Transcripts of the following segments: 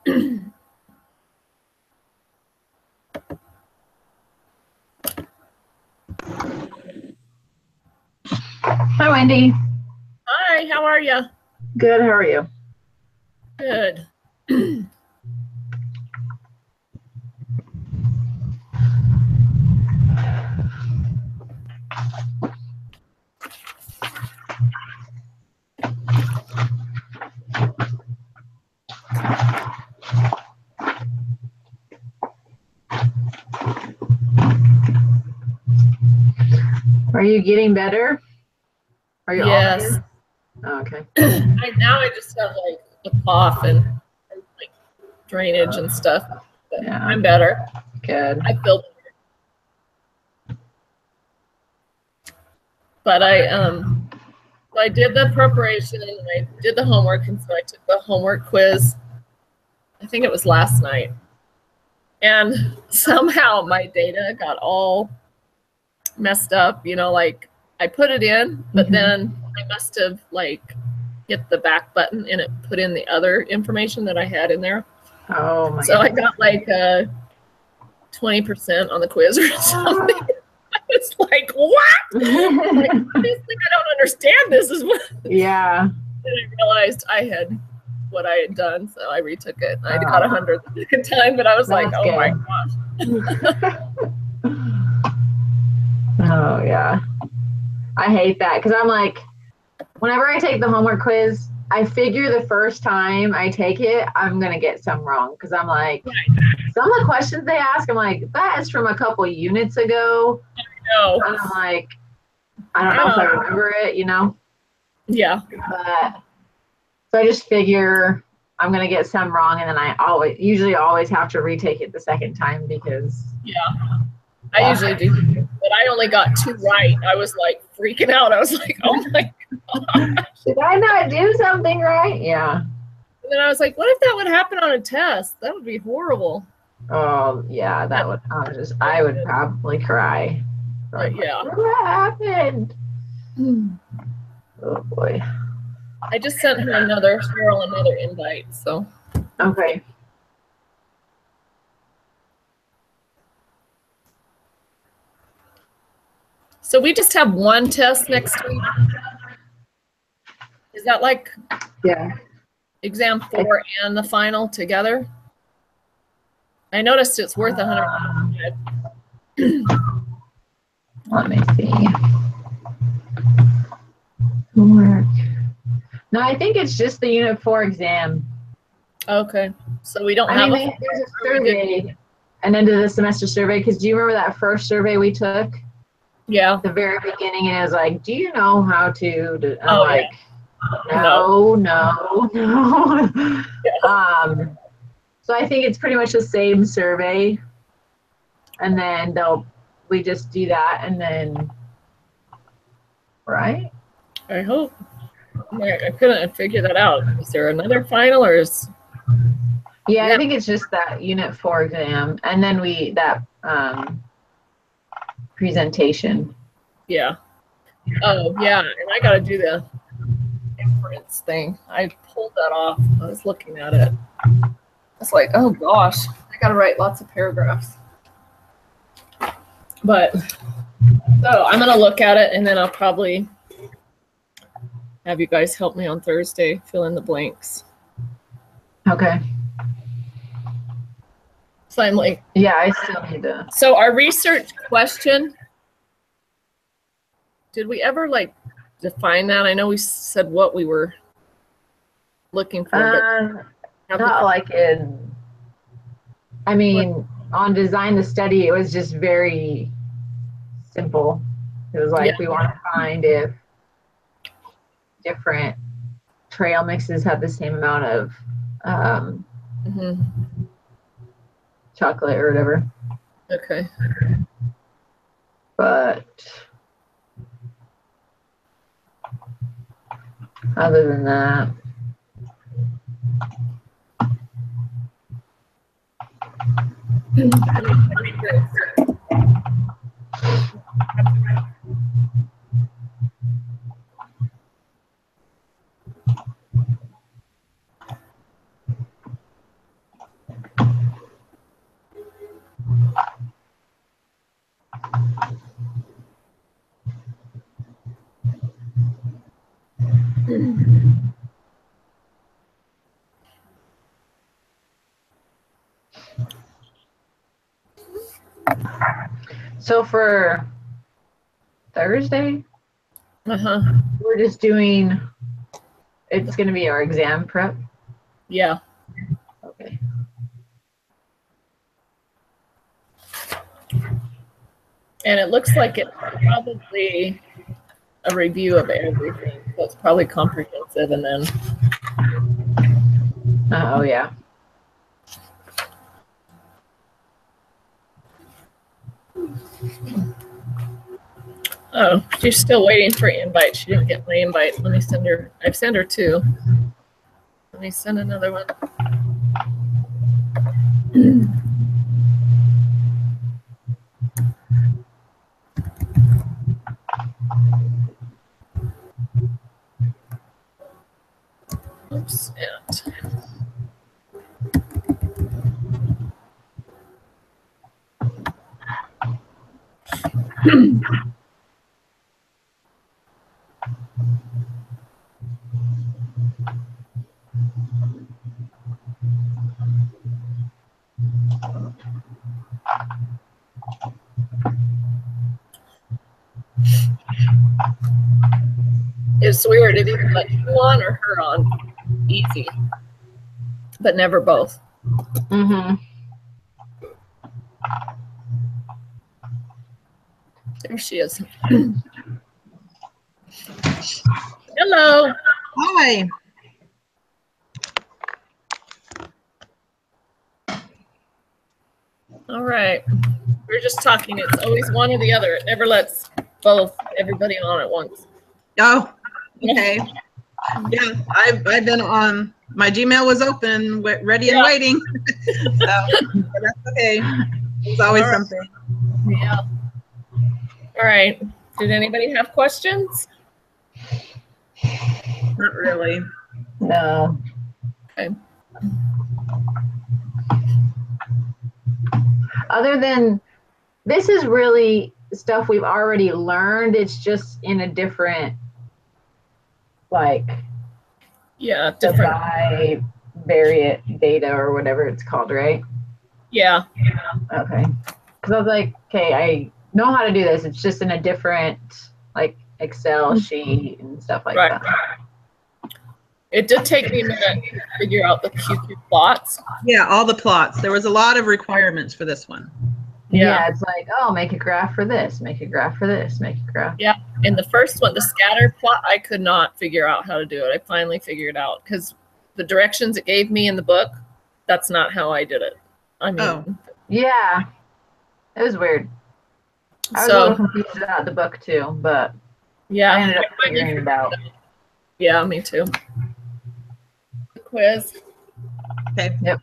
Hi, Wendy. Hi, how are you? Good. How are you? Good. Are you getting better? Are you all Yes. better? Oh, okay. Now I just have like a cough and like drainage and stuff. But Yeah. I'm better. Good. I feel better. But I did the preparation and I did the homework, and so I took the homework quiz. I think it was last night. And somehow my data got all messed up, like I put it in, but then I must have like hit the back button and it put in the other information that I had in there. Oh my So goodness. I got like 20% on the quiz or something. I was like, what? Like, obviously I don't understand this is what. Yeah. And I realized I had what I had done, so I retook it. I got 100 the second time, but I was like, oh my gosh. Oh yeah. I hate that because I'm like, whenever I take the homework quiz, I figure the first time I take it, I'm going to get some wrong because I'm like, some of the questions they ask, I'm like, that is from a couple units ago. And I'm like, I don't know if I remember it, Yeah. But so I just figure I'm going to get some wrong, and then I usually always have to retake it the second time because. Yeah. I usually do, but I only got 2 right. I was like freaking out. I was like, oh my gosh. Did I not do something right? Yeah. And then I was like, what if that would happen on a test? That would be horrible. Oh yeah, that would. I would probably cry. But yeah. What happened? Oh boy. I just sent her another invite. So. Okay. So we just have one test next week. Is that like exam 4 and the final together? I noticed it's worth 100. Let me see. Homework. No, I think it's just the Unit 4 exam. Okay. So we don't have there's a survey, an end of the semester survey, because do you remember that first survey we took? Yeah. The very beginning, and it was like, do you know how to? I'm like, yeah. No. Yeah. So I think it's pretty much the same survey, and then we just do that, and then, right? I hope. I couldn't figure that out. Is there another final, or is? Yeah, I think it's just that Unit 4 exam, and then that presentation. Yeah. Oh, yeah, and I got to do the inference thing. I pulled that off. I was looking at it. It's like, oh gosh, I got to write lots of paragraphs. But so I'm gonna look at it, and then I'll probably have you guys help me on Thursday fill in the blanks. Okay. So I'm like, yeah, I still need to. So our research question, did we ever like define that? I know we said what we were looking for, but not like in. I mean, on design the study, it was just very simple. It was like we want to find if different trail mixes have the same amount of chocolate or whatever. Okay. But other than that, So for Thursday, Uh-huh. we're just doing, it's going to be our exam prep. Yeah. Okay. And it looks like it's probably a review of everything. So it's probably comprehensive and then. Oh, yeah. Oh, she's still waiting for an invite. She didn't get my invite. Let me send her. I've sent her two. Let me send another one. Oops. And it's weird. It either lets you on or her on. Easy. But never both. Mm-hmm. There she is. Hello. Hi. All right. We're just talking. It's always one or the other. It never lets both everybody on at once. Oh, okay. Yeah, I've been on. My Gmail was open, ready and waiting. So that's okay. There's always something. Yeah. All right. Did anybody have questions? Not really. No. Okay. Other than, this is really stuff we've already learned. It's just in a different, like, Yeah, different. Bivariate data or whatever it's called, right? Yeah. Okay. Because I was like, okay, I know how to do this. It's just in a different, like, Excel sheet and stuff like that. It did take me a minute to figure out the QQ plots. Yeah, all the plots. There was a lot of requirements for this one. Yeah, it's like, oh, make a graph for this, make a graph for this, make a graph. Yeah, in the first one, the scatter plot, I could not figure out how to do it. I finally figured it out because the directions it gave me in the book, that's not how I did it. I mean, yeah, it was weird. I was a little confused about the book too, but yeah, I ended up figuring it out. Yeah, me too. Quiz. Okay. Yep.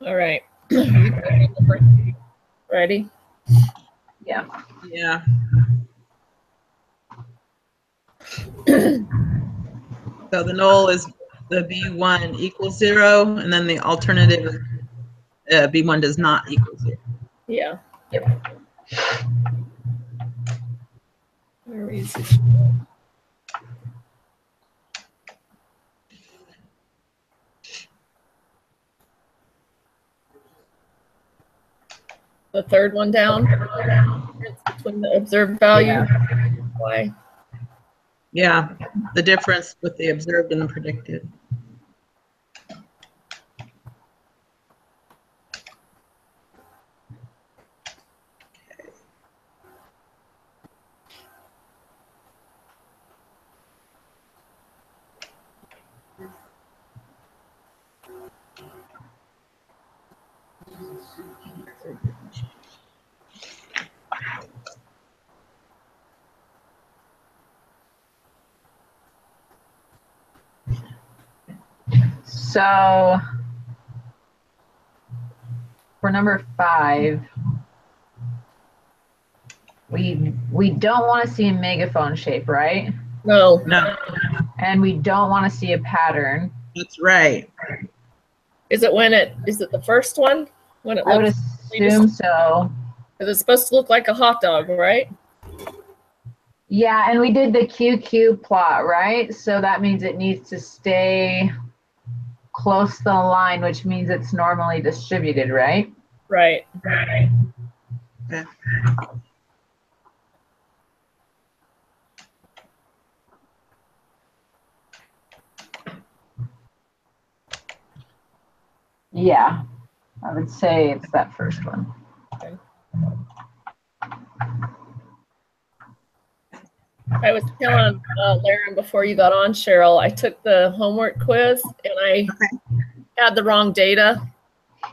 All right. Ready? Yeah. Yeah. So the null is the B1 equals 0, and then the alternative is B1 does not equal 0. Yeah. Yep. Very easy. The third one down. Difference between the observed value. Why? Yeah, the difference with the observed and the predicted. So for number 5, we don't want to see a megaphone shape, right? No. No, And we don't want to see a pattern. that's right. Is it the first one? When it I would looks, assume so. because it's supposed to look like a hot dog, right? Yeah, and we did the QQ plot, right? So that means it needs to stay close to the line, which means it's normally distributed, right? Right. Okay. Yeah, I would say it's that first one. Okay. I was telling Laren before you got on, Cheryl, I took the homework quiz and I had the wrong data.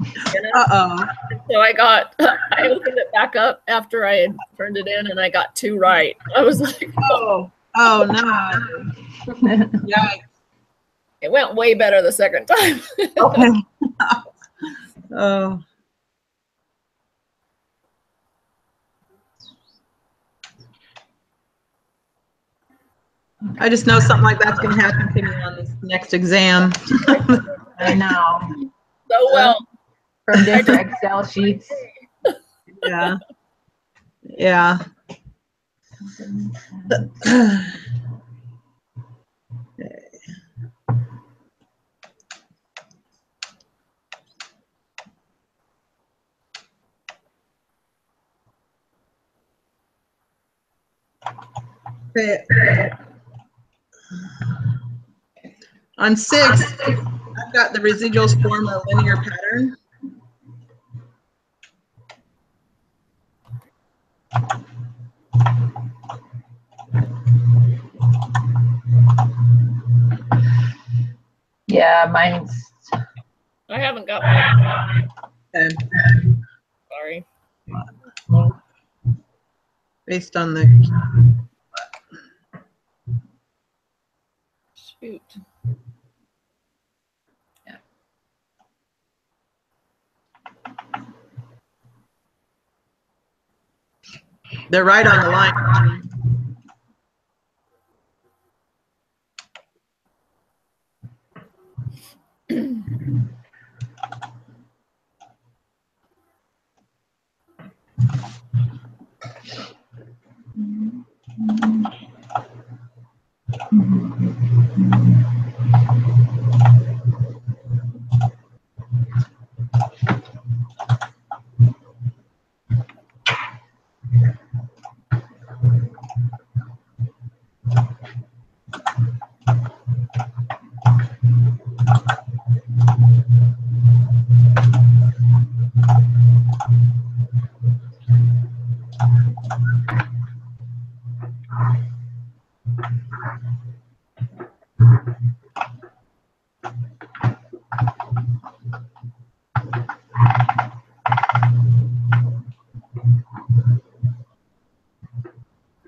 Uh-oh. So I opened it back up after I had turned it in and I got 2 right. I was like, Oh no. Yikes. It went way better the second time. Okay. Oh. I just know something like that's going to happen to me on this next exam. I know. So well. From different Excel sheets. Yeah. Yeah. Okay. On 6, I've got the residuals form a linear pattern. Yeah, mine's. I haven't got mine. Okay. Sorry. Based on the Shoot. they're right on the line.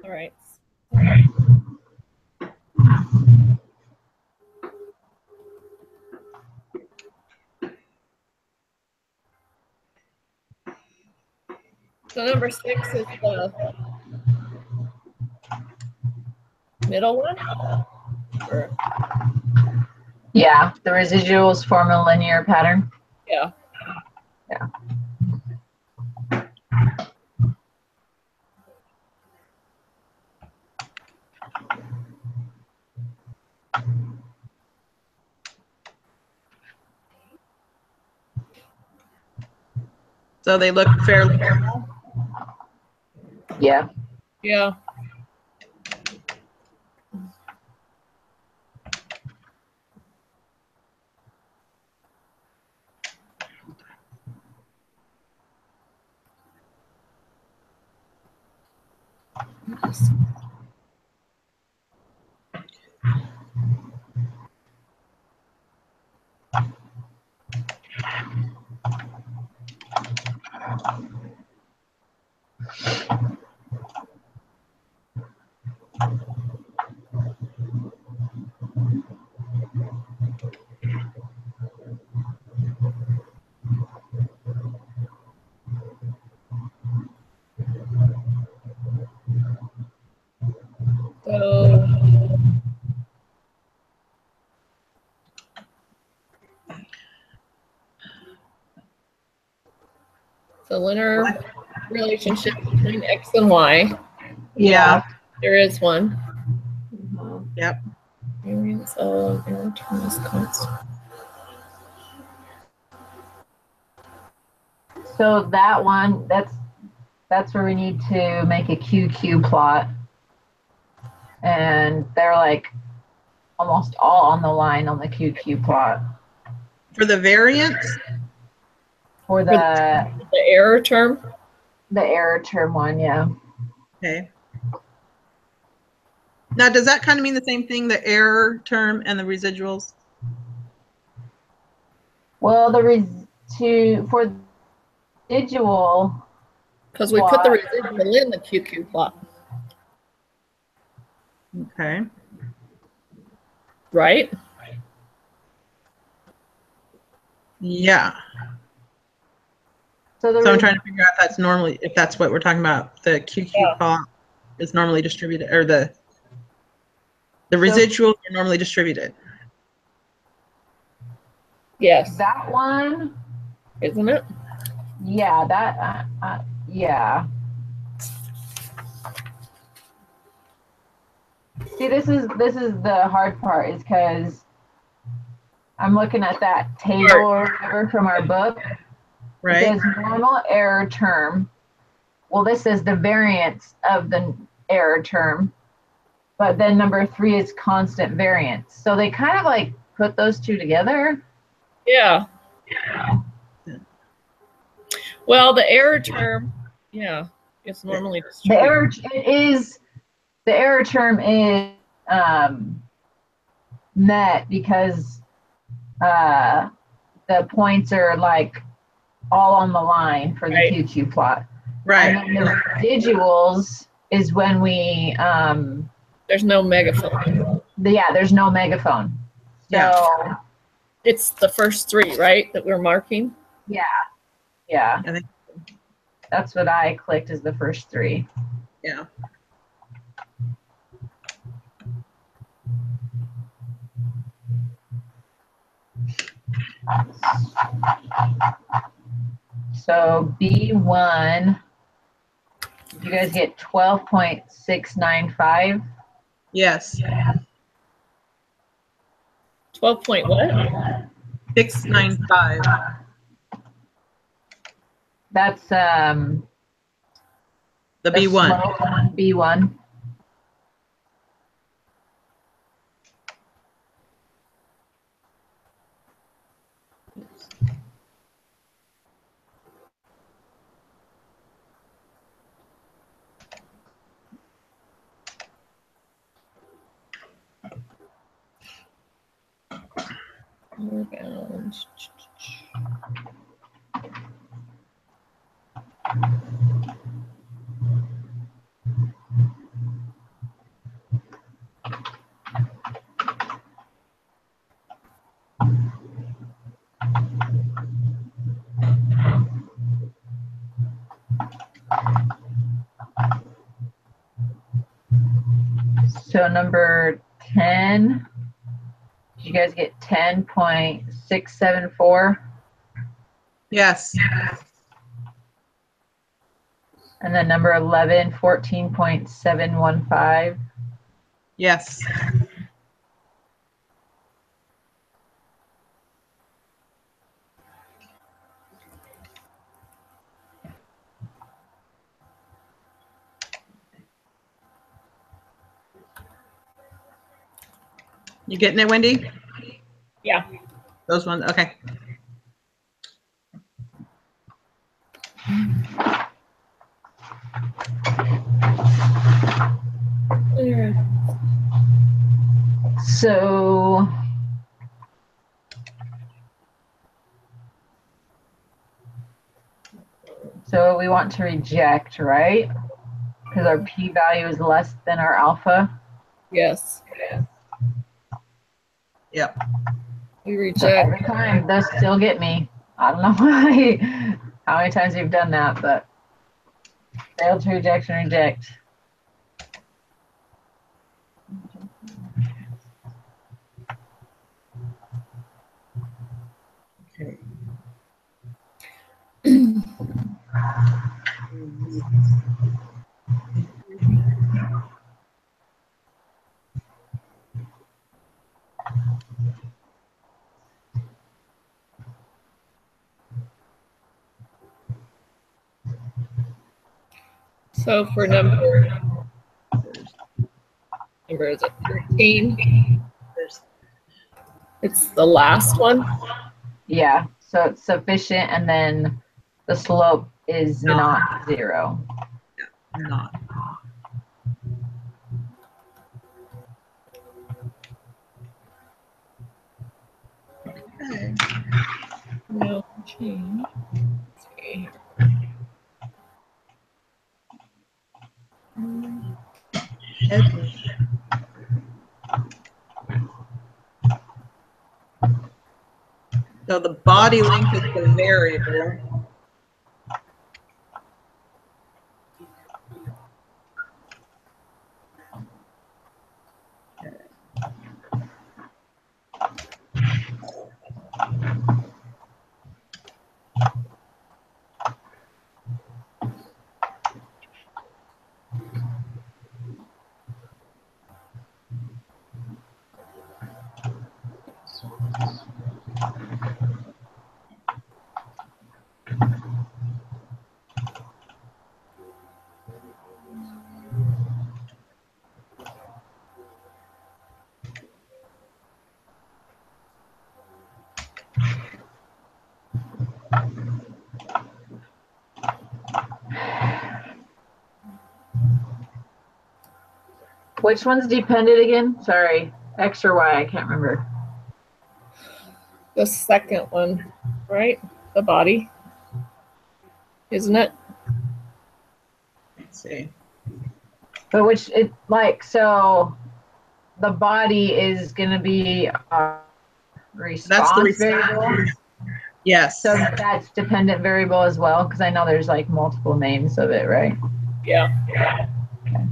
All right. So number 6 is the middle one? Or, Yeah, the residuals form a linear pattern. yeah. Yeah. So they look fairly normal. Yeah. Yeah. So the linear relationship between X and Y. Yeah. There is one. Yep. Variance of error term is constant. So that one, that's where we need to make a QQ plot. And they're like almost all on the line on the QQ plot. For the variance? For the error term? The error term one, yeah. Okay. Now, does that kind of mean the same thing, the error term and the residuals? Well, for residual. Because we put the residual in the QQ plot. Okay. Right? Yeah. So I'm trying to figure out if that's what we're talking about. The QQ plot is normally distributed, or the residuals are normally distributed. Yes. That one, isn't it? Yeah, that yeah. See, this is the hard part, is because I'm looking at that table or whatever from our book. Right. It says normal error term. Well, this is the variance of the error term, but then number 3 is constant variance. So they kind of like put those two together. Yeah. Well, the error term, yeah, it's normally distributed. The error term is met because the points are like all on the line for the QQ plot. Right. And then the residuals is when we there's no megaphone. There's no megaphone. So it's the first 3, right, that we're marking? Yeah. I think that's what I clicked, is the first 3. Yeah. So B1, did you guys get 12.695? Yes. 12 point what? 695. That's the B1. B1. So number 10, did you guys get 10.674? Yes. And then number 11, 14.715. Yes. You getting it, Wendy? Yeah. Those ones, okay. So we want to reject, right? Because our p-value is less than our alpha. Yes. Yep. We So reject. every time they'll still get me. I don't know why, how many times you've done that, but failed to reject and reject. Okay. So for number is it 13? It's the last one. Yeah, so it's sufficient, and then the slope is not 0. Not. Okay. No change. Let's see. So the body length is the variable. Which one's dependent again? Sorry, X or Y, I can't remember. The second one, right? The body, isn't it? Let's see. But which, it like, so the body is going to be response variable. Yes. So that's dependent variable as well, because I know there's like multiple names of it, right? Yeah. Okay.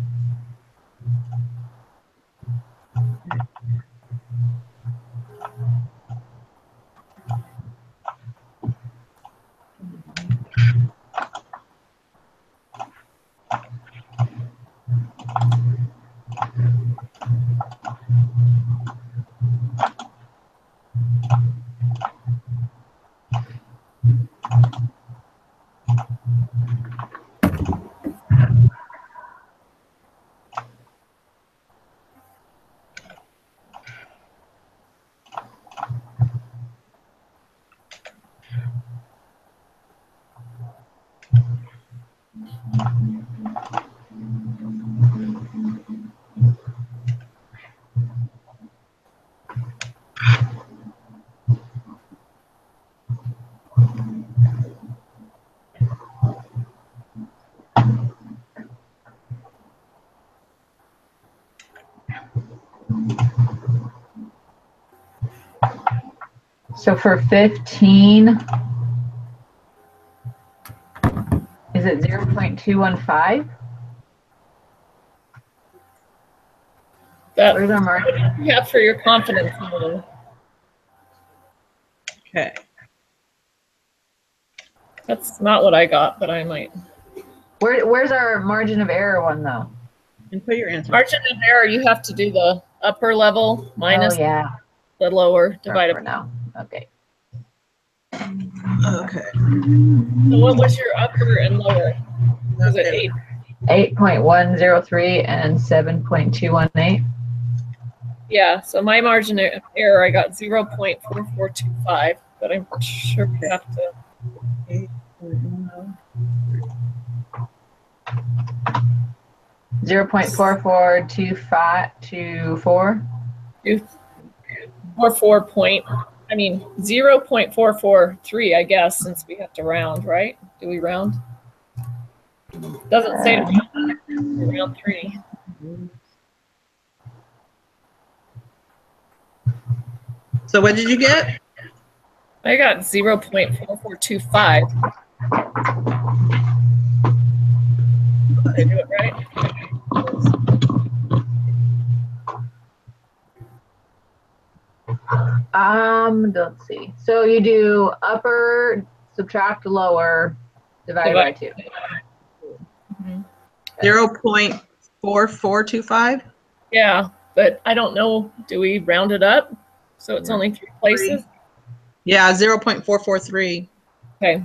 So for 15, is it 0.215? Where's our mark? Yeah, for your confidence level. Okay. That's not what I got, but I might. Where's our margin of error one though? And put your answer. Margin of error, you have to do the upper level minus the lower divided. Now. Okay. Okay. So what was your upper and lower? Was it 8? 8.103 and 7.218. Yeah, so my margin of error, I got 0.4425, but I'm sure we have to. 0.442524. 0.443, I guess, since we have to round, right? Do we round? Doesn't say round 3. So what did you get? I got 0.4425. Did I do it right? Let's see. So you do upper, subtract lower, divided by 2. 0.4425. Yeah, but I don't know. Do we round it up? So it's only 3 places? Yeah, 0.443. Okay.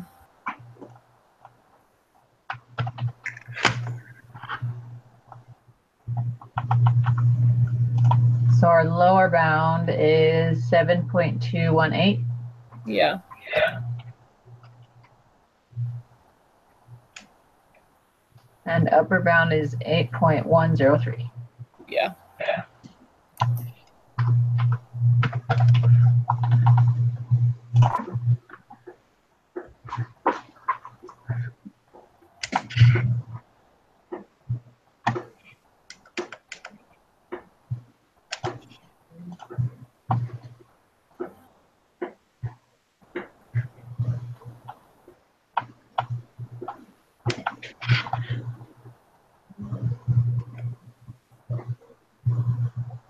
So our lower bound is 7.218. Yeah. And upper bound is 8.103. Yeah.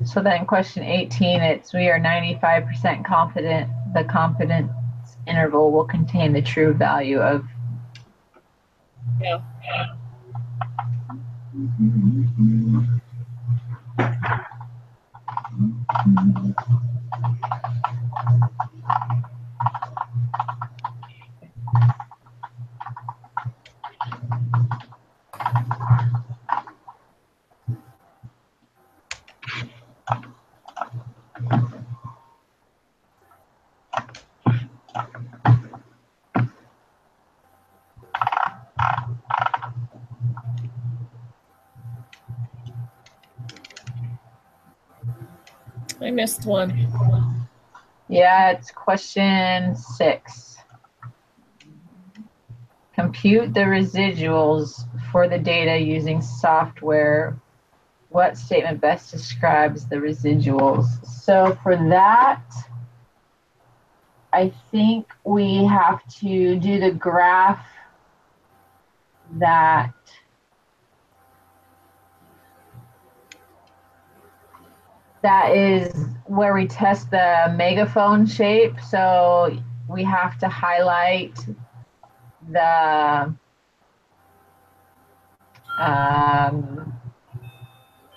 So then question 18, it's we are 95% confident the confidence interval will contain the true value of. Yeah. I missed one. Yeah, it's question 6. Compute the residuals for the data using software. What statement best describes the residuals? So for that, I think we have to do the graph that is where we test the megaphone shape. So we have to highlight the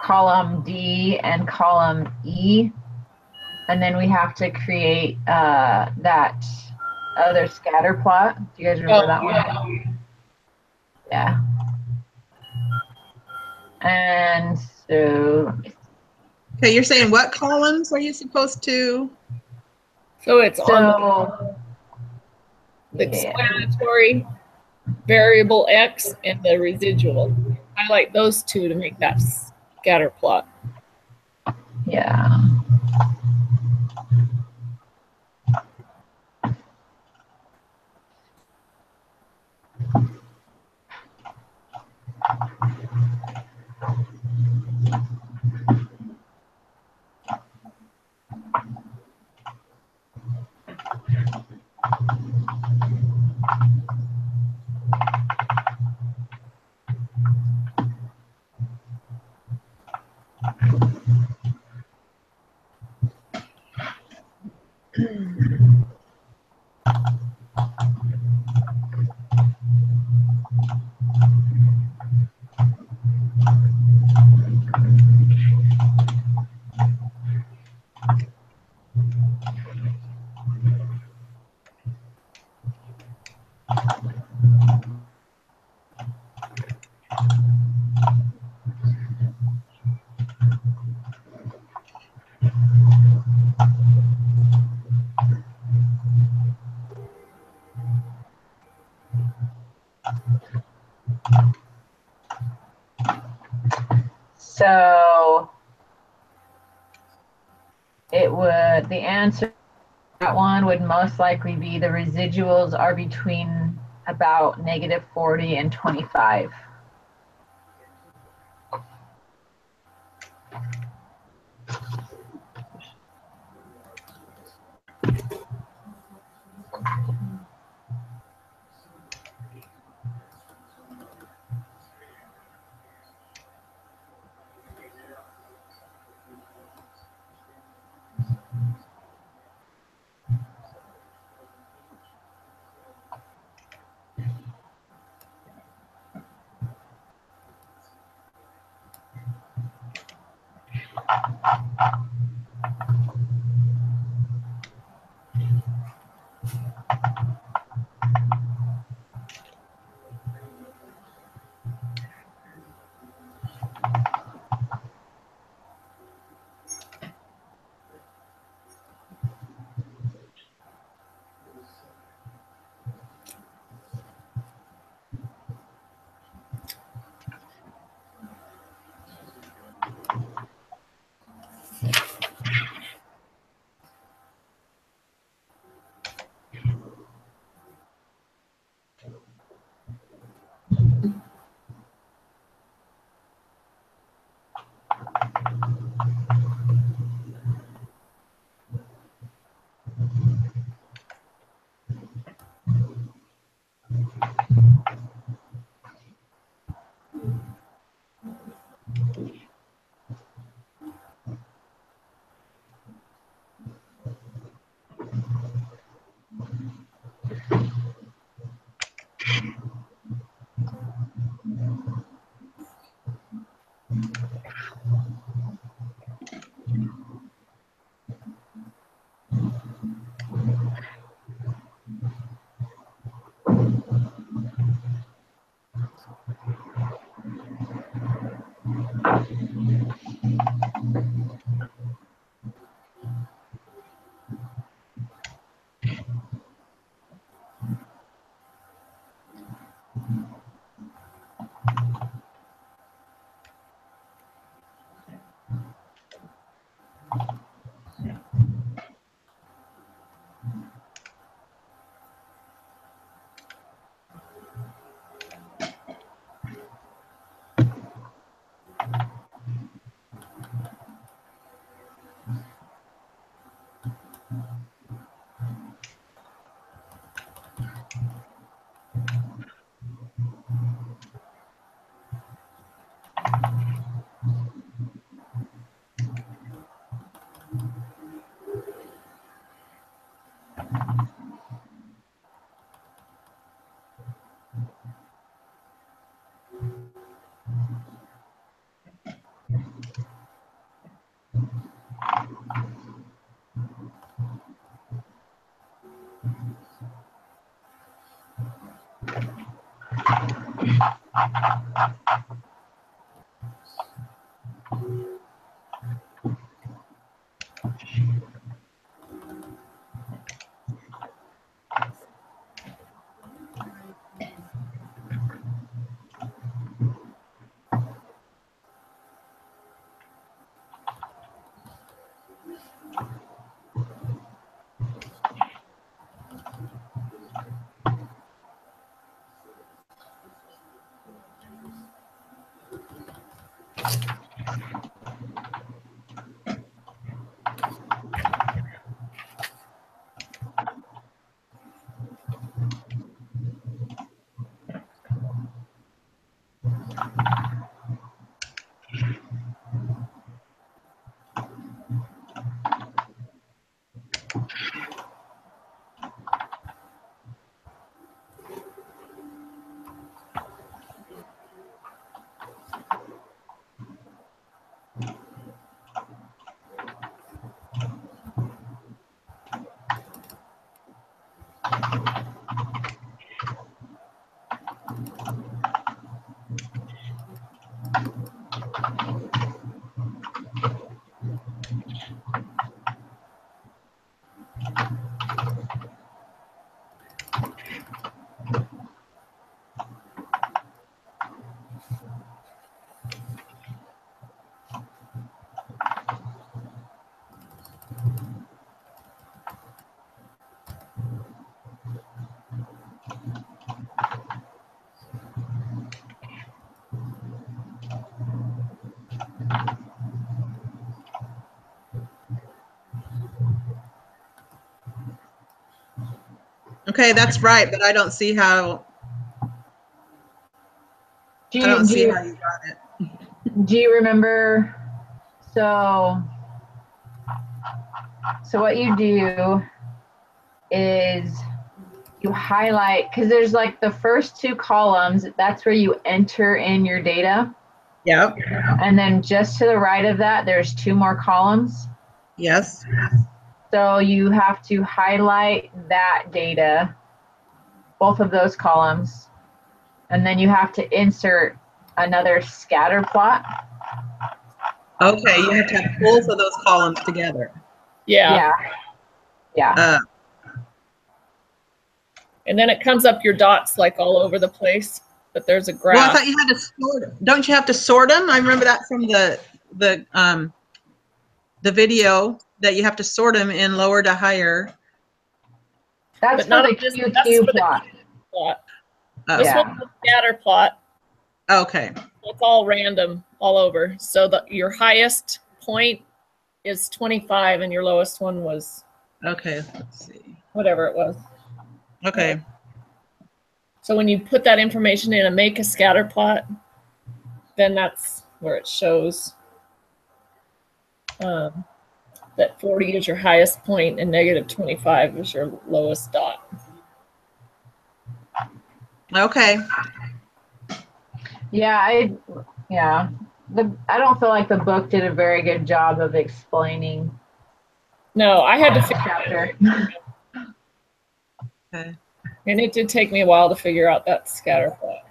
column D and column E, and then we have to create that other scatter plot. Do you guys remember that one? Yeah. And so. Okay, you're saying what columns are you supposed to? So it's on the explanatory, variable X, and the residual. Highlight those 2 to make that scatter plot. Yeah. So the answer to that one would most likely be the residuals are between about -40 and 25. Okay, that's right, but I don't see how. Do I don't see you, how you got it. do you remember? So what you do is you highlight, because there's like the first two columns, that's where you enter in your data. Yep. And then just to the right of that, there's two more columns. Yes. So you have to highlight that data, both of those columns, and then you have to insert another scatter plot. Okay, you have to have both of those columns together. Yeah. Yeah. And then it comes up your dots like all over the place, but there's a graph. Well, I thought you had to sort. Don't you have to sort them? I remember that from the video, that you have to sort them in lower to higher. That's But for not the just- QQ that's for the plot. plot. Oh. This Yeah. one's a scatter plot. Okay. It's all random all over. So your highest point is 25 and your lowest one was Okay, let's see. whatever it was. Okay. So when you put that information in and make a scatter plot, then that's where it shows that 40 is your highest point and negative 25 is your lowest dot. Okay. Yeah, I don't feel like the book did a very good job of explaining No, I had to the figure chapter. Okay. and it did take me a while to figure out that scatter plot.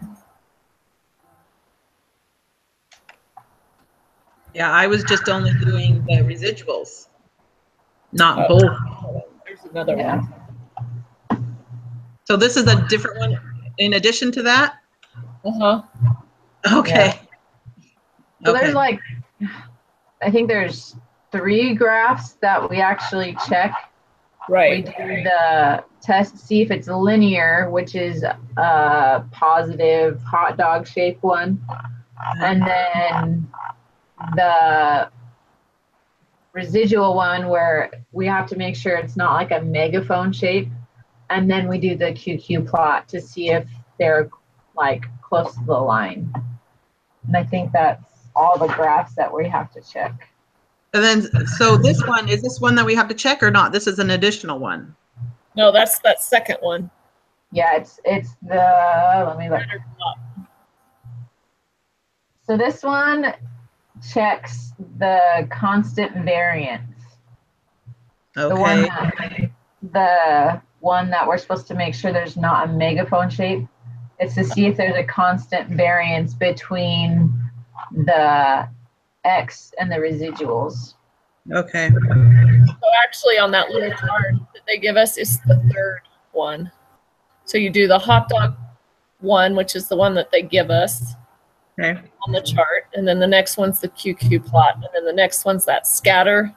Yeah, I was just only doing the residuals, not Oh. both. There's another Yeah. one. So this is a different one in addition to that? Uh-huh. Okay. So Okay. there's like, I think there's 3 graphs that we actually check. We Right. do the test, see if it's linear, which is a positive hot dog shape one. And then the residual one where we have to make sure it's not like a megaphone shape. And then we do the QQ plot to see if they're like close to the line. And I think that's all the graphs that we have to check. And then, so this one, is this one that we have to check or not? This is an additional one. No, that's that second one. Yeah, it's the, let me look. So this one checks the constant variance. Okay. The one that we're supposed to make sure there's not a megaphone shape. It's to see if there's a constant variance between the X and the residuals. Okay. So actually on that little chart that they give us is the third one. So you do the hot dog one, which is the one that they give us Okay. on the chart. And then the next one's the QQ plot. And then the next one's that scatter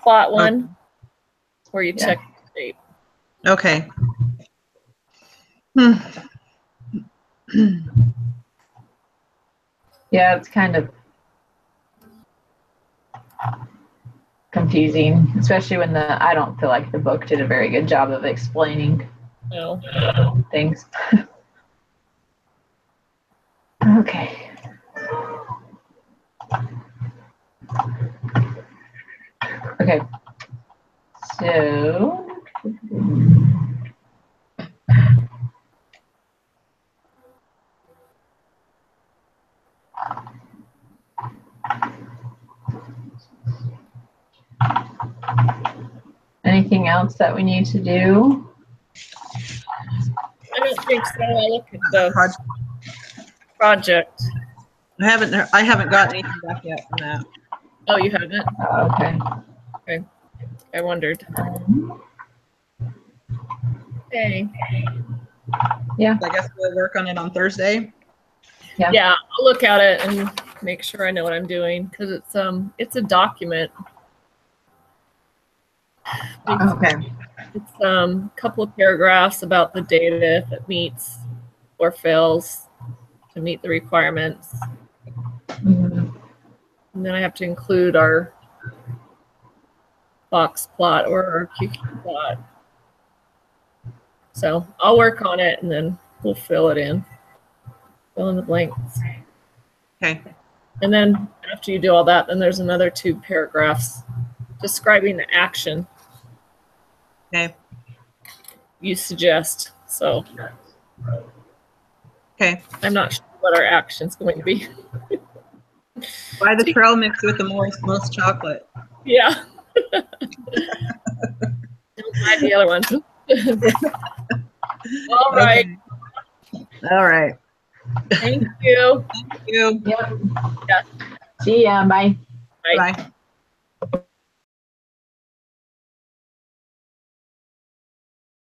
plot one where you check the shape. Okay. Yeah, it's kind of confusing, especially when I don't feel like the book did a very good job of explaining No. things. Okay. Okay. So anything else that we need to do? I don't think so. I look at the project. I haven't gotten anything back yet from that. Oh, you haven't? Okay. I wondered. Okay. Yeah. I guess we'll work on it on Thursday. Yeah, I'll look at it and make sure I know what I'm doing because it's a document. Okay. It's a couple of paragraphs about the data if it meets or fails to meet the requirements. Mhm. And then I have to include our box plot or our QQ plot. So I'll work on it and then we'll fill it in. Fill in the blanks. Okay. And then after you do all that, then there's another 2 paragraphs describing the action Okay. you suggest. So Okay. I'm not sure what our action's going to be. Buy the trail mix with the most chocolate. Yeah. Don't buy the other one. All right. Okay. All right. Thank you. Thank you. Yep. Yeah. See ya. Bye. Bye. Bye.